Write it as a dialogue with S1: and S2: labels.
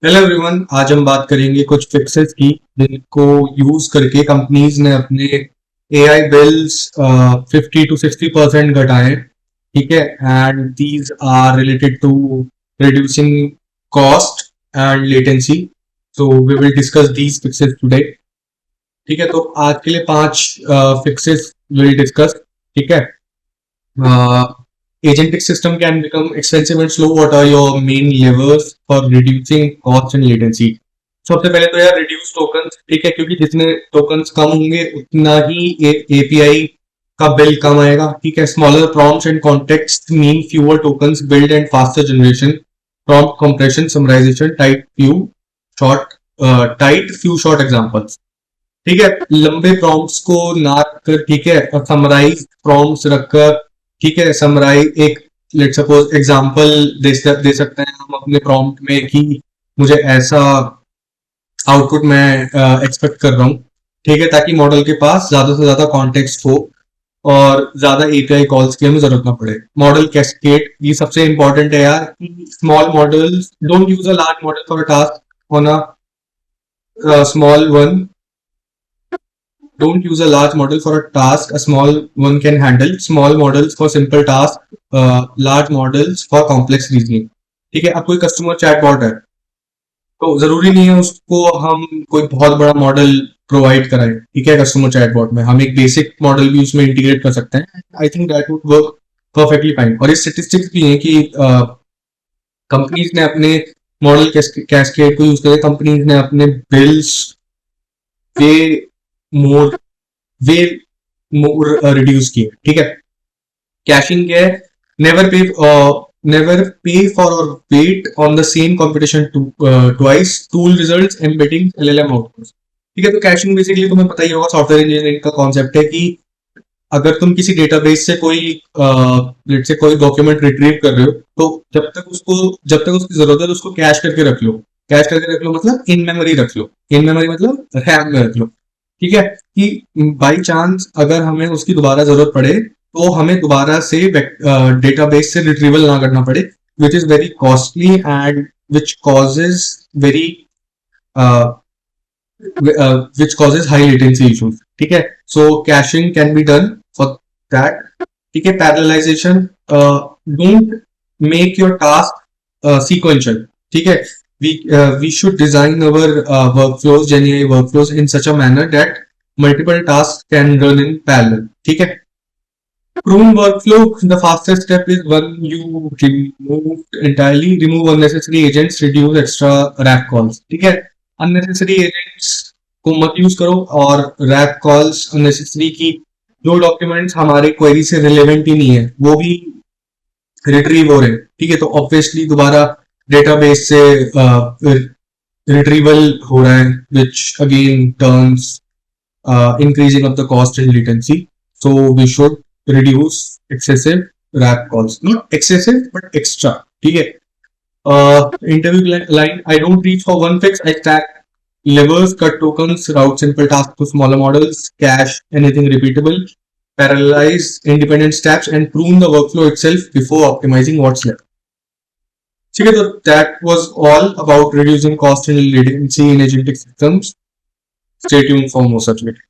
S1: Hello everyone, आज हम बात करेंगे कुछ फिक्सेस की जिनको यूज करके कंपनीज ने अपने एआई बिल्स 50 to 60% घटाए हैं। ठीक है, and these are related to reducing cost and latency. So we will discuss these fixes today. ठीक है, तो आज के लिए 5 फिक्सेस विल डिस्कस। ठीक है, agentic system can become expensive and slow. What are your main levers for reducing cost and latency? सबसे पहले तो यार रिड्यूस टोकन्स। ठीक है, क्योंकि जितने टोकन्स कम होंगे उतना ही एपीआई का बिल कम आएगा। ठीक है, smaller prompts and context mean fewer tokens billed and faster generation. Prompt compression, summarisation, tight few short examples. ठीक है, लंबे प्रॉम्प्ट्स को ना रखकर, ठीक है, और समराइज प्रॉम्प्ट्स रखकर, ठीक है, समराइज एक लेट सपोज एग्जांपल दे सकते हैं हम अपने प्रॉम्प्ट में कि मुझे ऐसा आउटपुट मैं एक्सपेक्ट कर रहा हूँ। ठीक है, ताकि मॉडल के पास ज्यादा से ज्यादा कॉन्टेक्स्ट हो और ज्यादा एपीआई कॉल्स की हमें जरूरत ना पड़े। मॉडल कैस्केड ये सबसे इंपॉर्टेंट है यार। Small models don't use a large model for a task on a small one. Don't use a large model for a task a small one can handle. Small models for simple tasks, large models for complex reasoning. ठीक है, अब कोई customer chatbot है तो जरूरी नहीं है उसको हम कोई बहुत बड़ा मॉडल प्रोवाइड कराएं। ठीक है, कस्टमर चैटबॉट में हम एक बेसिक मॉडल भी उसमें इंटीग्रेट कर सकते हैं। I think that would work perfectly fine. और ये स्टेटिस्टिक्स भी हैं कि कंपनीज ने अपने मॉडल कैस्केड को यूज करके कंपनीज ने अपने बिल्स वे मोर वे मोर रिड्यूस किए। ठीक है, कैशिंग क्या है? नेवर पे नेवर पे फॉर और wait on the same competition twice. Tool results embedding LLM outputs. ठीक है, तो कैशिंग बेसिकली तुम्हें पता ही होगा, सॉफ्टवेयर इंजीनियरिंग का कॉन्सेप्ट है कि अगर तुम किसी डेटाबेस से कोई डॉक्यूमेंट रिट्रीव कर रहे हो तो जब तक उसकी जरूरत है तो उसको कैश करके रख लो। कैश करके रख लो मतलब इन मेमोरी रख लो। इन मेमोरी मतलब रैम में रख लो। ठीक है, कि बाई चांस अगर हमें उसकी दोबारा जरूरत पड़े तो हमें दोबारा से डेटाबेस से रिट्रीवल ना करना पड़े, which is very costly and which causes very which causes high latency issues. ठीक है, so caching can be done for that. ठीक है, parallelization, don't make your task sequential. ठीक है, we should design our workflows, GenAI workflows in such a manner that multiple tasks can run in parallel. ठीक है, prune workflow, the fastest step is when you remove unnecessary agents, reduce extra rack calls. ठीक है, unnecessary agents को मत use करो और rack calls unnecessary की जो डॉक्यूमेंट्स हमारे क्वेरी से रिलेवेंट ही नहीं है वो भी रिट्रीव हो रहे हैं। ठीक है, तो ऑब्वियसली दोबारा डेटाबेस से रिट्रीवल हो रहा है, which again turns increasing of the cost and latency. So we should reduce excessive rack calls. Not excessive, but extra. ठीक है, interview line, I don't reach for one fix, I stack levers, cut tokens, route simple tasks to smaller models, cache anything repeatable, parallelize independent steps, and prune the workflow itself before optimizing what's left. ठीक है, तो that was all about reducing cost and latency in agentic systems. Stay tuned for more such videos.